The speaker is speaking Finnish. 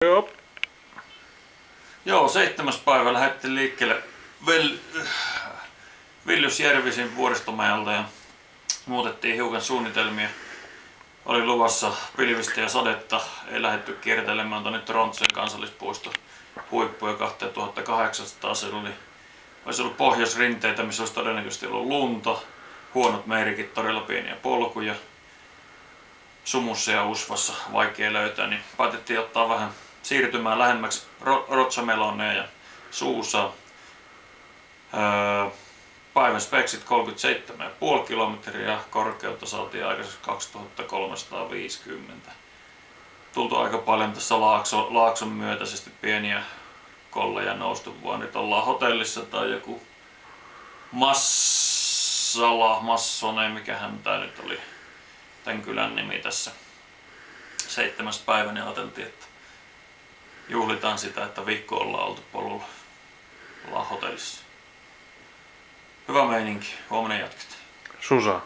Joo. Joo, 7. päivä lähdettiin liikkeelle Viljus Järvisin Vuoristomäeltä ja muutettiin hiukan suunnitelmia. Oli luvassa pilvistä ja sadetta, ei lähdetty kiertelemään tuonne Trondsen kansallispuiston huippuja 2800. Siellä olisi ollut pohjoisrinteitä, missä olisi todennäköisesti ollut lunta, huonot merkit, todella pieniä polkuja. Sumussa ja usvassa vaikea löytää, niin päätettiin ottaa vähän siirtymään lähemmäksi Rozamelonea ja Suusaa. Päivän speksit 37,5 kilometriä ja korkeutta saatiin aikaiseksi 2350. Tultu aika paljon tässä laakson myötäisesti pieniä kolleja noustu, vaan nyt ollaan hotellissa tai joku Massonen, mikähän tää nyt oli tämän kylän nimi tässä. 7. päivä, niin ajateltiin, että juhlitaan sitä, että viikko ollaan oltu polulla. Ollaan hotellissa. Hyvä meininki, huomenna jatketaan. Susa.